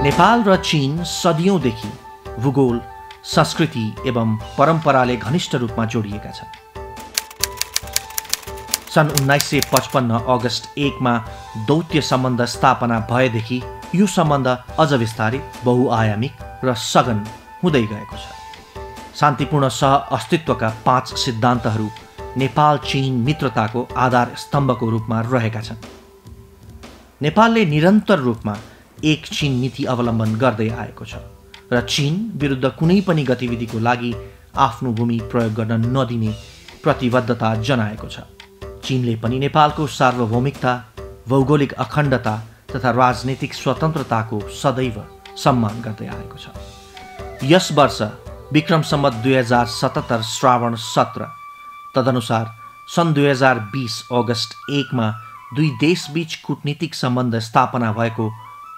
नेपाल र चीन सदियौंदेखि भूगोल, संस्कृति एवं परम्पराले घनिष्ठ रूपमा जोडिएका छन्। सन् 1955 अगस्त 1 मा दौत्य सम्बन्ध स्थापना भएदेखि यो सम्बन्ध अझ विस्तारित, बहुआयामिक र सघन हुँदै गएको छ। शान्तिपूर्ण सह-अस्तित्वका 5 सिद्धान्तहरू नेपाल चीन मित्रताको आधार स्तम्भको रूपमा रहेका छन्। नेपालले निरन्तर रूपमा एक चीन नीति अवलम्बन गर्दै आएको छ र चीन विरुद्ध कुनै पनि गतिविधिको लागि आफ्नो भूमि प्रयोग गर्न नदिने प्रतिबद्धता जनाएको छ। चीनले पनि नेपालको सार्वभौमिकता, भौगोलिक अखण्डता तथा राजनीतिक स्वतन्त्रताको सदैव सम्मान गर्दै आएको छ। यस वर्ष विक्रम सम्वत 2077 श्रावण 17, तदनुसार सन् 2020 अगस्त 1 मा दुई देशबीच कूटनीतिक सम्बन्ध स्थापना भएको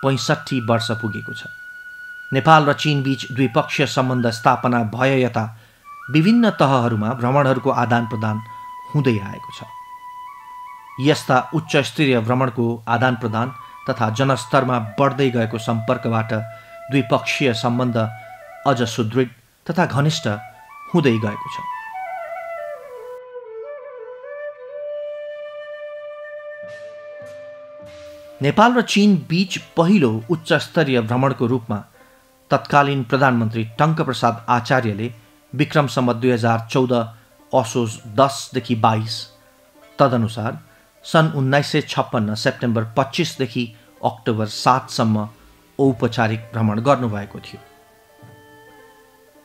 65 वर्ष पुगेको छ। नेपाल र चीन बीच द्विपक्षीय सम्बन्ध स्थापना भए यता विभिन्न तहहरूमा भ्रमणहरूको आदान प्रदान हुँदै आएको छ। यस्ता उच्च स्तरीय भ्रमणको आदान प्रदान तथा जनस्तरमा बढ्दै गएको सम्पर्कबाट द्विपक्षीय सम्बन्ध अझ सुदृढ तथा घनिष्ठ हुँदै गएको छ। नेपाल र चीन बीच पहिलो उच्च स्तरीय भ्रमणको रूपमा तत्कालीन प्रधानमन्त्री टङ्कप्रसाद आचार्यले विक्रम सम्वत 2014 असोज 10 देखि 22, तदनुसार सन् 1956 सेप्टेम्बर 25 देखि अक्टोबर 7 सम्म औपचारिक भ्रमण गर्नुभएको थियो।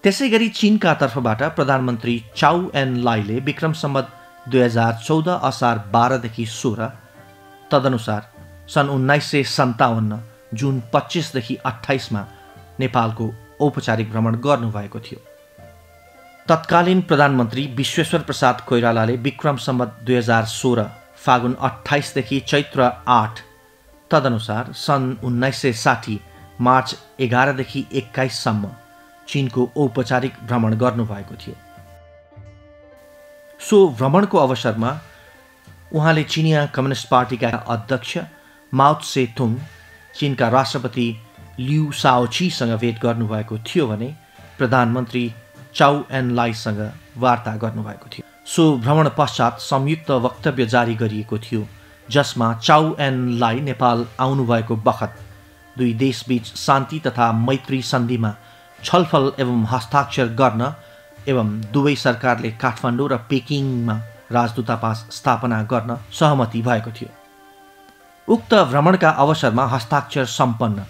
त्यसैगरी चीनका तर्फबाट प्रधानमन्त्री चाउ एन लाईले विक्रम सम्वत 2014 असार 12 देखि 16, तदनुसार सन् 1957 जुन 25 देखि 28 मा नेपालको औपचारिक भ्रमण गर्नुभएको थियो। तत्कालीन प्रधानमन्त्री विश्वेश्वर प्रसाद कोइरालाले विक्रम सम्वत 2016 फागुन 28 देखि चैत्र 8, तदनुसार सन् 1960 मार्च 11 देखि 21 सम्म चीनको औपचारिक भ्रमण गर्नुभएको थियो। सो भ्रमणको अवसरमा उहाँले चिनिया कम्युनिस्ट पार्टीका अध्यक्ष माओ त्से तुङ, चीनका राष्ट्रपति लिउ साओचीसँग भेट गर्नुभएको थियो भने प्रधानमन्त्री चाउ एन लाईसँग वार्ता गर्नुभएको थियो। सो भ्रमण पश्चात संयुक्त वक्तव्य जारी गरिएको थियो, जसमा चाउ एन लाई नेपाल आउनुभएको बखत दुई देशबीच शान्ति तथा मैत्री सन्धिमा छलफल एवं हस्ताक्षर गर्न एवं दुवै सरकारले काठमाडौँ र पेकिङमा राजदूतावास स्थापना गर्न सहमति भएको थियो। उक्त भ्रमणका अवसरमा हस्ताक्षर सम्पन्न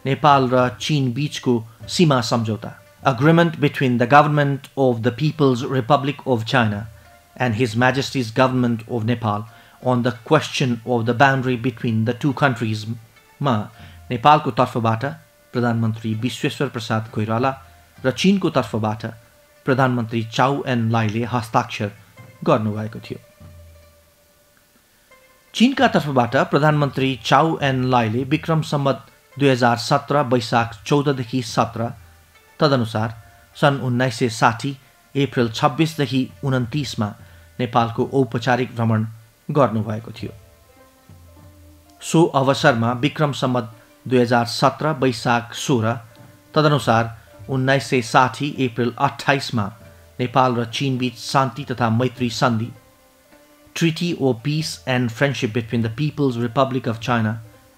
नेपाल र चीन बीचको सीमा सम्झौता, Agreement between the Government of the People's Republic of China and His Majesty's Government of Nepal on the question of the boundary between the two countries मा नेपालको तर्फबाट प्रधानमन्त्री विश्वेश्वर प्रसाद कोइराला र चीनको तर्फबाट प्रधानमन्त्री चाउ एन लाईले हस्ताक्षर गर्नुभएको थियो। चीनका तर्फबाट प्रधानमन्त्री चाउ एन लाईले विक्रम सम्वत 2017 वैशाख 14 देखि 17, तदनुसार सन् 1960 अप्रिल 26 देखि 29 मा नेपालको औपचारिक भ्रमण गर्नुभएको थियो। सो अवसरमा विक्रम सम्वत 2017 वैशाख 16, तदनुसार 1960 अप्रिल 28 मा नेपाल र चीन बीच शान्ति तथा मैत्री सन्धि Treaty of Peace and Friendship between the People's Republic of China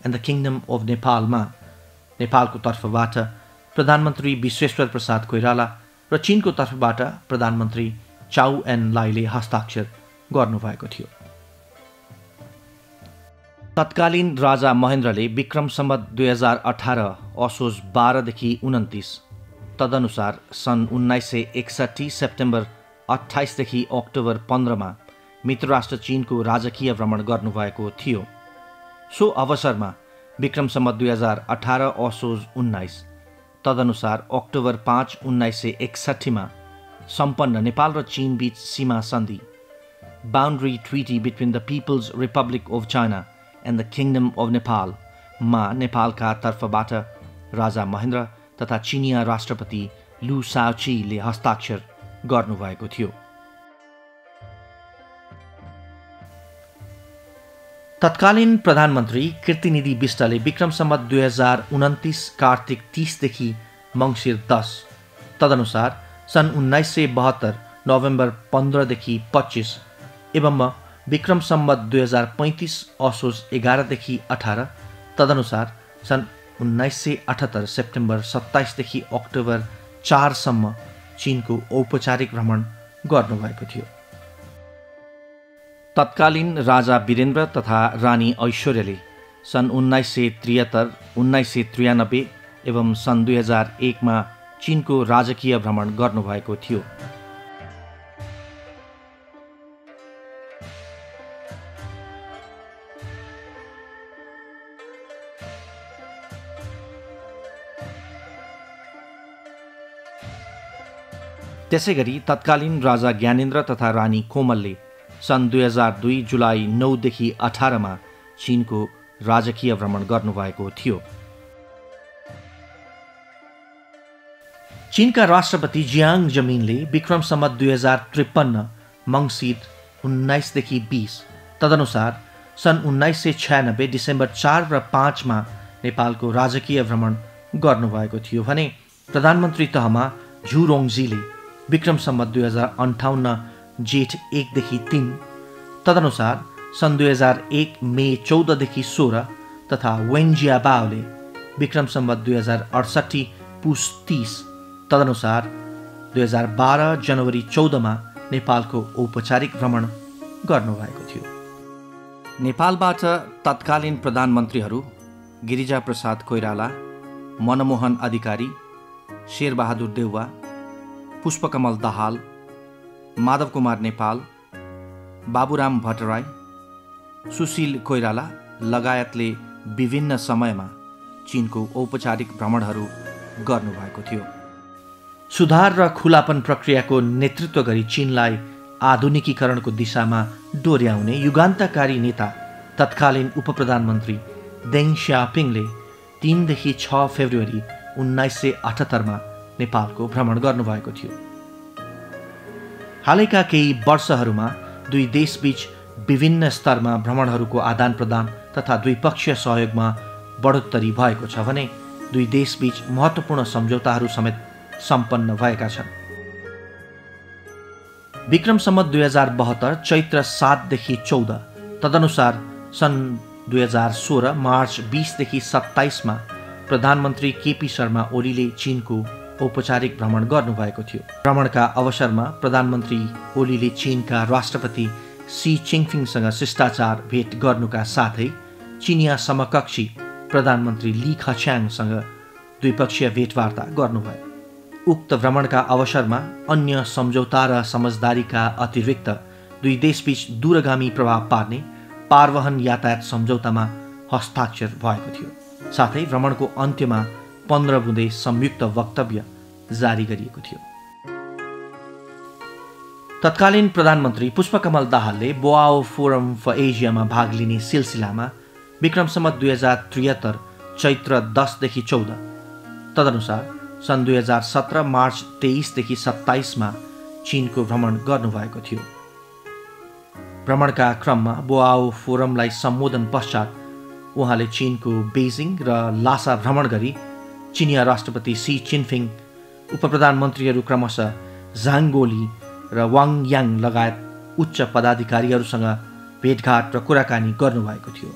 and the Kingdom of Nepal मा नेपालको तर्फबाट प्रधानमन्त्री विश्वेश्वर प्रसाद कोइराला र चीनको तर्फबाट प्रधानमन्त्री चाउ एन लाईले हस्ताक्षर गर्नुभएको थियो। तत्कालीन राजा महेन्द्रले विक्रम सम्वत 2018 असोज 12 देखि 29, तदनुसार सन् 1961 सेप्टेम्बर 28 देखि अक्टोबर 15 मा मित्र राष्ट्र चीनको राजकीय भ्रमण गर्नुभएको थियो। सो अवसरमा विक्रम सम्वत 2018 असोज 19, तदनुसार अक्टोबर 5, 1961 मा सम्पन्न नेपाल र चीन बीच सीमा सन्धि boundary treaty between the people's republic of China and the kingdom of Nepal मा नेपालका तर्फबाट राजा महेन्द्र तथा चिनिया राष्ट्रपति लु साओचीले हस्ताक्षर गर्नुभएको थियो। तत्कालीन प्रधानमन्त्री कीर्तिनिधि विष्टले विक्रम सम्वत 2029 कार्तिक 30 देखि मङ्सिर 10, तदनुसार सन् 1972 नोभेम्बर 15 देखि 25 एवं विक्रम सम्वत 2035 असोज 11 देखि 18, तदनुसार सन् 1978 सेप्टेम्बर 27 देखि अक्टोबर 4 सम्म चीनको औपचारिक भ्रमण गर्नुभएको थियो। तत्कालीन राजा वीरेन्द्र तथा रानी ऐश्वर्यले सन् 1973, 1993 एवं सन् 2001 मा चीनको राजकीय भ्रमण गर्नुभएको थियो। त्यसैगरी तत्कालीन राजा ज्ञानेन्द्र तथा रानी कोमलले सन् 2002 जुलाई 9 देखि 18 मा चीनको राजकीय भ्रमण गर्नुभएको थियो। चीनका राष्ट्रपति जियांग जमिनले विक्रम सम्वत 2053 मङ्सिर 19 देखि 20, तदनुसार सन् 1996 डिसेम्बर 4 र 5 मा नेपालको राजकीय भ्रमण गर्नुभएको थियो भने प्रधानमन्त्री तहमा झु रोङजीले विक्रम सम्वत 2058 जेठ 1 देखि 3, तदनुसार सन् 2001 मे 14 देखि 16 तथा वेन जियाबाओले विक्रम सम्वत 2068 पुस 30, तदनुसार 2012 जनवरी 14 मा नेपालको औपचारिक भ्रमण गर्नुभएको थियो। नेपालबाट तत्कालीन प्रधानमन्त्रीहरू गिरिजाप्रसाद कोइराला, मनमोहन अधिकारी, शेरबहादुर देउवा, पुष्पकमल दाहाल, माधव कुमार नेपाल, बाबुराम भट्टराई, सुशील कोइराला लगायतले विभिन्न समयमा चीनको औपचारिक भ्रमणहरू गर्नुभएको थियो। सुधार र खुलापन प्रक्रियाको नेतृत्व गरी चीनलाई आधुनिकीकरणको दिशामा डोर्याउने युगान्तकारी नेता तत्कालीन उपप्रधानमन्त्री देङ स्याओपिङले 3 देखि 6 फेब्रुअरी 1978 मा नेपालको भ्रमण गर्नुभएको थियो। हालैका केही वर्षहरूमा दुई देशबीच विभिन्न स्तरमा भ्रमणहरूको आदान प्रदान तथा द्विपक्षीय सहयोगमा बढोत्तरी भएको छ भने दुई देशबीच महत्त्वपूर्ण सम्झौताहरू समेत सम्पन्न भएका छन्। विक्रम सम्वत 2072 चैत्र 7 देखि 14, तदनुसार सन् 2016 मार्च 20 देखि 27 मा प्रधानमन्त्री केपी शर्मा ओलीले चीनको औपचारिक भ्रमण गर्नुभएको थियो। भ्रमणका अवसरमा प्रधानमन्त्री ओलीले चीनका राष्ट्रपति सी चिङफिङसँग शिष्टाचार भेट गर्नुका साथै चिनिया समकक्षी प्रधानमन्त्री ली खच्याङसँग द्विपक्षीय भेटवार्ता गर्नुभयो। उक्त भ्रमणका अवसरमा अन्य सम्झौता र समझदारीका अतिरिक्त दुई देशबीच दूरगामी प्रभाव पार्ने पारवहन यातायात सम्झौतामा हस्ताक्षर भएको थियो। साथै भ्रमणको अन्त्यमा 15 बुँदे संयुक्त वक्तव्य जारी गरिएको थियो। तत्कालीन प्रधानमन्त्री पुष्पकमल दाहालले बोआओ फोरम फर एसियामा भाग लिने सिलसिलामा विक्रम सम्वत 2073 चैत्र 10 देखि 14, तदनुसार सन् 2017 मार्च 23 देखि 27 मा चीनको भ्रमण गर्नुभएको थियो। भ्रमणका क्रममा बोआओ फोरमलाई सम्बोधन पश्चात उहाँले चीनको बेजिङ र लासा भ्रमण गरी चिनिया राष्ट्रपति सी चिनफिङ, उपप्रधानमन्त्रीहरू क्रमशः झाङ गोली र वाङ याङ लगायत उच्च पदाधिकारीहरूसँग भेटघाट र कुराकानी गर्नुभएको थियो।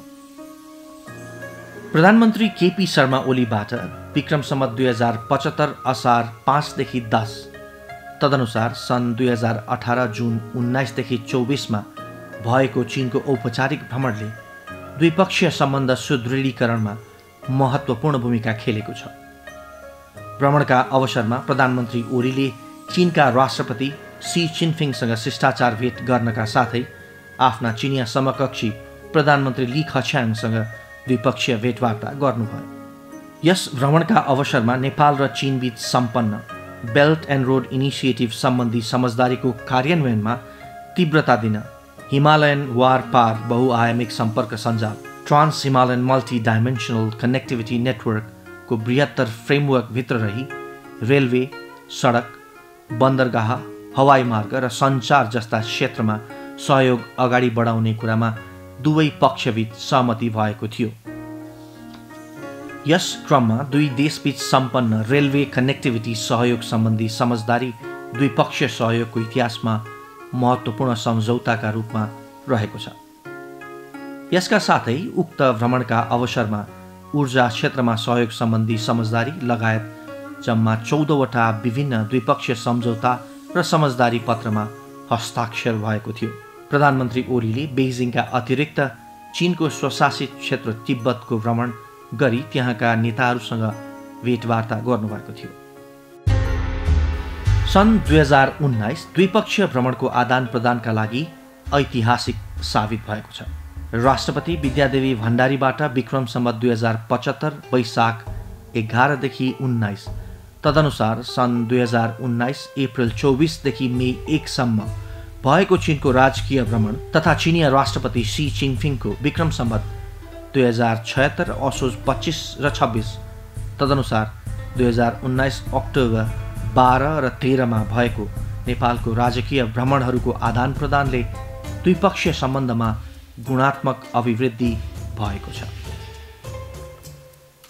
प्रधानमन्त्री केपी शर्मा ओलीबाट विक्रम सम्वत 2075 असार 5 देखि 10, तदनुसार सन् 2018 जुन 19 देखि 24 मा भएको चीनको औपचारिक भ्रमणले द्विपक्षीय सम्बन्ध सुदृढीकरणमा महत्त्वपूर्ण भूमिका खेलेको छ। भ्रमणका अवसरमा प्रधानमन्त्री ओलीले चीनका राष्ट्रपति सी चिनफिङसँग शिष्टाचार भेट गर्नका साथै आफ्ना चिनिया समकक्षी प्रधानमन्त्री ली खच्याङसँग द्विपक्षीय भेटवार्ता गर्नुभयो। यस भ्रमणका अवसरमा नेपाल र चीनबीच सम्पन्न बेल्ट एन्ड रोड इनिसिएटिभ सम्बन्धी समझदारीको कार्यान्वयनमा तीव्रता दिन हिमालयन वार पार बहुआयामिक सम्पर्क सञ्जाल trans Himalayan multi dimensional connectivity नेटवर्कको बृहत्तर फ्रेमवर्कभित्र रही रेलवे, सडक, बन्दरगाह, हवाई मार्ग र सञ्चार जस्ता क्षेत्रमा सहयोग अगाडि बढाउने कुरामा दुवै पक्षबीच सहमति भएको थियो। यस क्रममा दुई देशबीच सम्पन्न रेलवे कनेक्टिभिटी सहयोग सम्बन्धी समझदारी द्विपक्षीय सहयोगको इतिहासमा महत्त्वपूर्ण सम्झौताका रूपमा रहेको छ। यसका साथै उक्त भ्रमणका अवसरमा ऊर्जा क्षेत्रमा सहयोग सम्बन्धी समझदारी लगायत जम्मा 14वटा विभिन्न द्विपक्षीय सम्झौता र समझदारी पत्रमा हस्ताक्षर भएको थियो। प्रधानमन्त्री ओलीले बेइजिङका अतिरिक्त चीनको स्वशासित क्षेत्र तिब्बतको भ्रमण गरी त्यहाँका नेताहरूसँग भेटवार्ता गर्नुभएको थियो। सन् 2019 द्विपक्षीय भ्रमणको आदान प्रदानका लागि ऐतिहासिक साबित भएको छ। राष्ट्रपति विद्यादेवी भण्डारीबाट विक्रम सम्वत 2075 वैशाख 11 देखि 19, तदनुसार सन् 2019 अप्रिल 24 देखि मे 1 सम्म भएको चीनको राजकीय भ्रमण तथा चिनिया राष्ट्रपति सी चिङफिङको विक्रम सम्वत 2076 असोज 25 र 26, तदनुसार 2019 अक्टोबर 12 र 13 मा भएको नेपालको राजकीय भ्रमणहरूको आदान प्रदानले द्विपक्षीय सम्बन्धमा गुणात्मक अभिवृद्धि भएको छ।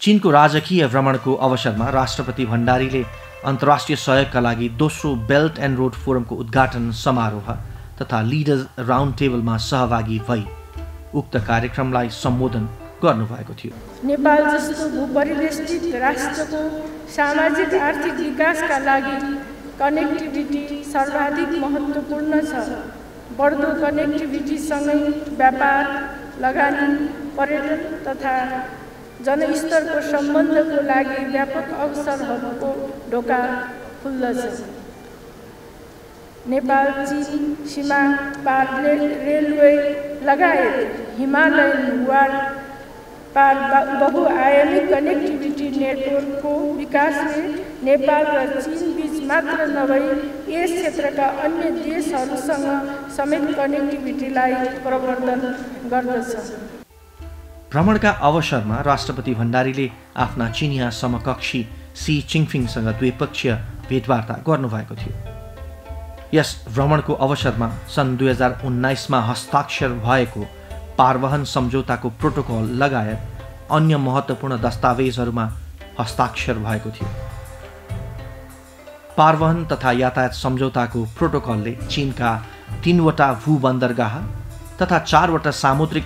चीनको राजकीय भ्रमणको अवसरमा राष्ट्रपति भण्डारीले अन्तर्राष्ट्रिय सहयोगका लागि दोस्रो बेल्ट एन्ड रोड फोरमको उद्घाटन समारोह तथा लिडर्स राउन्ड टेबलमा सहभागी भई उक्त कार्यक्रमलाई सम्बोधन गर्नुभएको थियो। नेपाल जस्तो भूपरिवेष्टित राष्ट्रको सामाजिक आर्थिक विकासका लागि कनेक्टिभिटी सर्वाधिक महत्त्वपूर्ण छ। बढ्दो कनेक्टिभिटीसँगै व्यापार, लगानी, पर्यटन तथा जनस्तरको सम्बन्धको लागि व्यापक अवसरहरूको ढोका खुल्दछ। नेपाल चीन सीमा पार रेलवे लगायत हिमालयन वार पार बहुआयामी कनेक्टिभिटी नेटवर्कको विकासले नेपाल र चीन बीच मात्र नभई यस क्षेत्रका अन्य देशहरूसँग समेत कनेक्टिभिटीलाई प्रवर्धन गर्दछ। भ्रमणका अवसरमा राष्ट्रपति भण्डारीले आफ्ना चिनिया समकक्षी सी चिङफिङसँग द्विपक्षीय भेटवार्ता गर्नुभएको थियो। यस भ्रमणको अवसरमा सन् 2019 मा हस्ताक्षर भएको पारवहन सम्झौताको प्रोटोकल लगायत अन्य महत्त्वपूर्ण दस्तावेजहरूमा हस्ताक्षर भएको थियो। पारवहन तथा यातायात सम्झौताको प्रोटोकलले चीनका 3वटा भूबन्दरगाह तथा 4वटा सामुद्रिक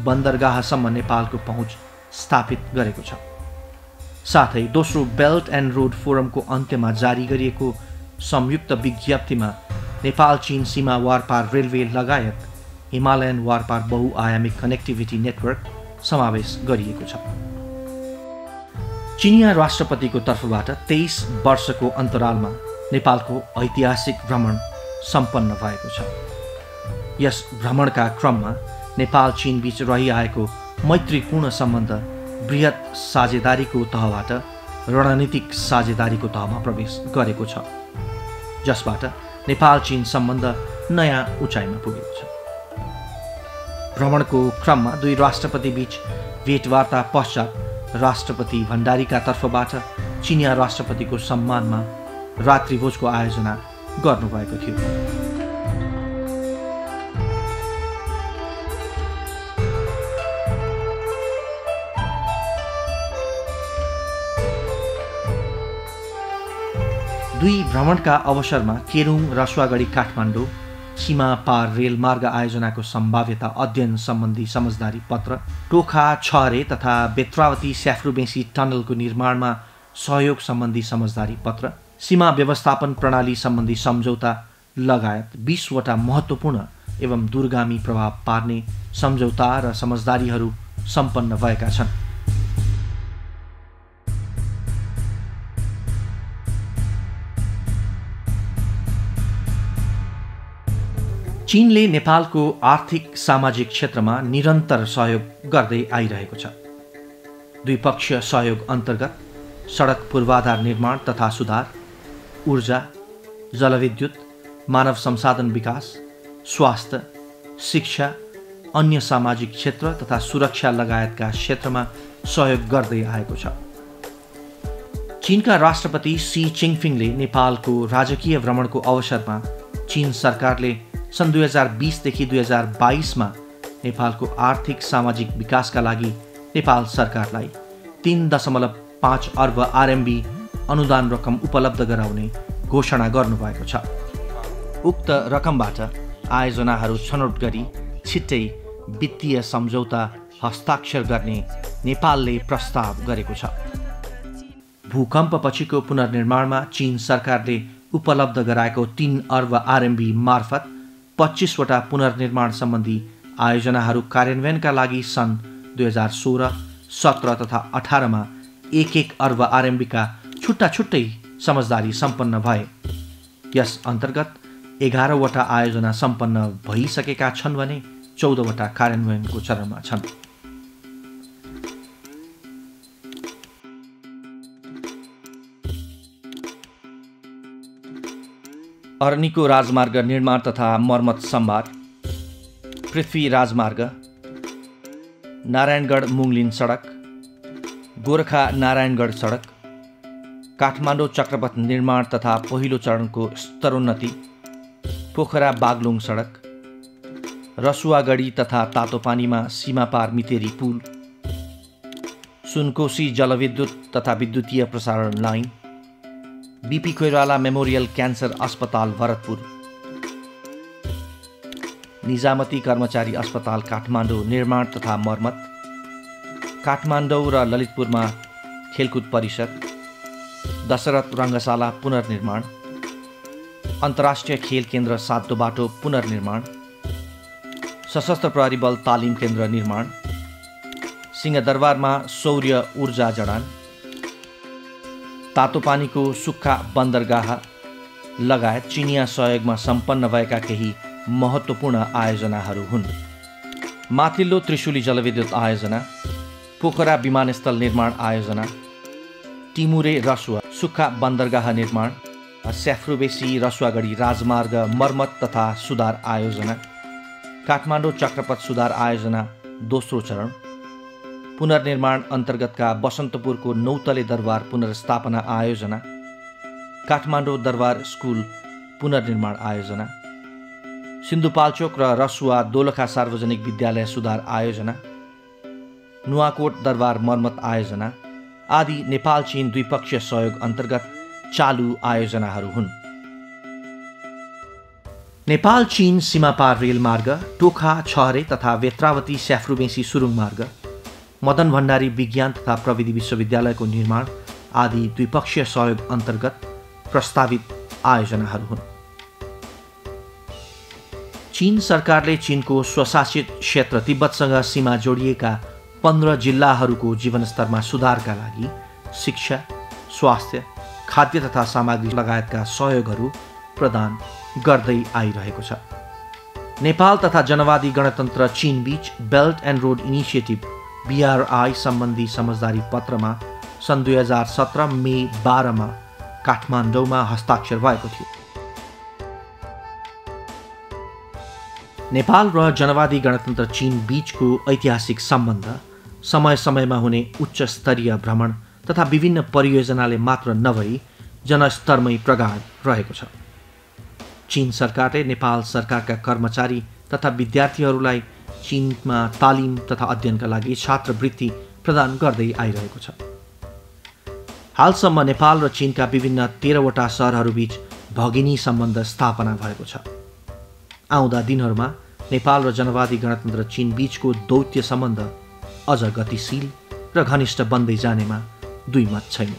बन्दरगाहसम्म नेपालको पहुँच स्थापित गरेको छ। साथै दोस्रो बेल्ट एन्ड रोड फोरमको अन्त्यमा जारी गरिएको संयुक्त विज्ञप्तिमा नेपाल चीन सीमा वारपार रेलवे लगायत हिमालयन वारपार बहुआयामिक कनेक्टिभिटी नेटवर्क समावेश गरिएको छ। चिनिया राष्ट्रपतिको तर्फबाट 23 वर्षको अन्तरालमा नेपालको ऐतिहासिक भ्रमण सम्पन्न भएको छ। यस भ्रमणका क्रममा नेपाल चीन बीच रहिआएको मैत्रीपूर्ण सम्बन्ध बृहत साझेदारीको तहबाट रणनीतिक साझेदारीको तहमा प्रवेश गरेको छ, जसबाट नेपाल चीन सम्बन्ध नयाँ उचाइमा पुगेको छ। भ्रमणको क्रममा दुई राष्ट्रपति बीच भेटवार्ता पश्चात राष्ट्रपति भण्डारीका तर्फबाट चिनिया राष्ट्रपतिको सम्मानमा रात्रिभोजको आयोजना गर्नुभएको थियो। दुई भ्रमणका अवसरमा केरुङ रसुवागढी काठमाडौँ सीमा पार रेलमार्ग आयोजनाको सम्भाव्यता अध्ययन सम्बन्धी समझदारी पत्र, टोखा छहरे तथा बेत्रावती स्याफ्रुबेसी टनलको निर्माणमा सहयोग सम्बन्धी समझदारी पत्र, सीमा व्यवस्थापन प्रणाली सम्बन्धी सम्झौता लगायत 20वटा महत्त्वपूर्ण एवं दूरगामी प्रभाव पार्ने सम्झौता र समझदारीहरू सम्पन्न भएका छन्। चीनले नेपालको आर्थिक सामाजिक क्षेत्रमा निरन्तर सहयोग गर्दै आइरहेको छ। द्विपक्षीय सहयोग अन्तर्गत सडक पूर्वाधार निर्माण तथा सुधार, ऊर्जा, जलविद्युत, मानव संसाधन विकास, स्वास्थ्य, शिक्षा, अन्य सामाजिक क्षेत्र तथा सुरक्षा लगायतका क्षेत्रमा सहयोग गर्दै आएको छ। चीनका राष्ट्रपति सी चिङफिङले नेपालको राजकीय भ्रमणको अवसरमा चीन सरकारले सन् 2020 देखि 2022 मा नेपालको आर्थिक सामाजिक विकासका लागि नेपाल सरकारलाई 3.5 अर्ब RMB अनुदान रकम उपलब्ध गराउने घोषणा गर्नुभएको छ। उक्त रकमबाट आयोजनाहरू छनौट गरी छिट्टै वित्तीय सम्झौता हस्ताक्षर गर्ने नेपालले प्रस्ताव गरेको छ। भूकम्पपछिको पुनर्निर्माणमा चीन सरकारले उपलब्ध गराएको 3 अर्ब RMB मार्फत 25 वटा पुनर्निर्माण सम्बन्धी आयोजनाहरू कार्यान्वयनका लागि सन् 2016, 17 तथा 18 मा 1 अर्ब RMB का छुट्टा छुट्टै समझदारी सम्पन्न भए। यस अन्तर्गत 11 वटा आयोजना सम्पन्न भइसकेका छन् भने 14 वटा कार्यान्वयनको चरणमा छन्। अरनिको राजमार्ग निर्माण तथा मर्मत सम्भार, पृथ्वी राजमार्ग, नारायणगढ मुङलिन सडक, गोरखा नारायणगढ सडक, काठमाडौँ चक्रपथ निर्माण तथा पहिलो चरणको स्तरोन्नति, पोखरा बागलुङ सडक, रसुवागढी तथा तातोपानीमा सीमापार मितेरी पुल, सुनकोशी जलविद्युत तथा विद्युतीय प्रसारण line, BP Koirala memorial cancer अस्पताल भरतपुर, निजामती कर्मचारी अस्पताल काठमाडौँ निर्माण तथा मर्मत, काठमाडौँ र ललितपुरमा खेलकुद परिसर, दशरथ रङ्गशाला पुनर्निर्माण, अन्तर्राष्ट्रिय खेल केन्द्र सातो बाटो पुनर्निर्माण, सशस्त्र प्रहरी बल तालिम केन्द्र निर्माण, सिंहदरबारमा सौर्य ऊर्जा जडान, तातोपानीको सुक्खा बन्दरगाह लगायत चिनिया सहयोगमा सम्पन्न भएका केही महत्त्वपूर्ण आयोजनाहरू हुन्। माथिल्लो त्रिशुली जलविद्युत आयोजना, पोखरा विमानस्थल निर्माण आयोजना, टिमुरे रसुवा सुक्खा बन्दरगाह निर्माण, स्याफ्रुबेसी रसुवागढी राजमार्ग मर्मत तथा सुधार आयोजना, काठमाडौँ चक्रपथ सुधार आयोजना दोस्रो चरण, पुनर्निर्माण अन्तर्गतका बसन्तपुरको नौतले दरबार पुनर्स्थापना आयोजना, काठमाडौँ दरबार स्कुल पुनर्निर्माण आयोजना, सिन्धुपाल्चोक र रसुवा दोलखा सार्वजनिक विद्यालय सुधार आयोजना, नुवाकोट दरबार मर्मत आयोजना आदि नेपाल चीन द्विपक्षीय सहयोग अन्तर्गत चालु आयोजनाहरू हुन्। नेपाल चीन सीमापार रेलमार्ग, टोखा छहरे तथा वेत्रावती स्याफ्रुबेसी सुरुङ मार्ग, मदन भण्डारी विज्ञान तथा प्रविधि विश्वविद्यालयको निर्माण आदि द्विपक्षीय सहयोग अन्तर्गत प्रस्तावित आयोजनाहरू हुन्। चीन सरकारले चीनको स्वशासित क्षेत्र तिब्बतसँग सीमा जोडिएका 15 जिल्लाहरूको जीवनस्तरमा सुधारका लागि शिक्षा, स्वास्थ्य, खाद्य तथा सामग्री लगायतका सहयोगहरू प्रदान गर्दै आइरहेको छ। नेपाल तथा जनवादी गणतन्त्र चीन बीच belt and road initiative BRI सम्बन्धी समझदारी पत्रमा सन् 2017 मे 12 मा काठमाडौँमा हस्ताक्षर भएको थियो। नेपाल र जनवादी गणतन्त्र चीन बीचको ऐतिहासिक सम्बन्ध समय समयमा हुने उच्च स्तरीय भ्रमण तथा विभिन्न परियोजनाले मात्र नभई जनस्तरमै प्रगाढ रहेको छ। चीन सरकारले नेपाल सरकारका कर्मचारी तथा विद्यार्थीहरूलाई चीनमा तालिम तथा अध्ययनका लागि छात्रवृत्ति प्रदान गर्दै आइरहेको छ। हालसम्म नेपाल र चीनका विभिन्न 13 वटा सहरहरूबीच भगिनी सम्बन्ध स्थापना भएको छ। आउँदा दिनहरूमा नेपाल र जनवादी गणतन्त्र चीन बीचको दौत्य सम्बन्ध अझ गतिशील र घनिष्ठ बन्दै जानेमा दुई मत छैन।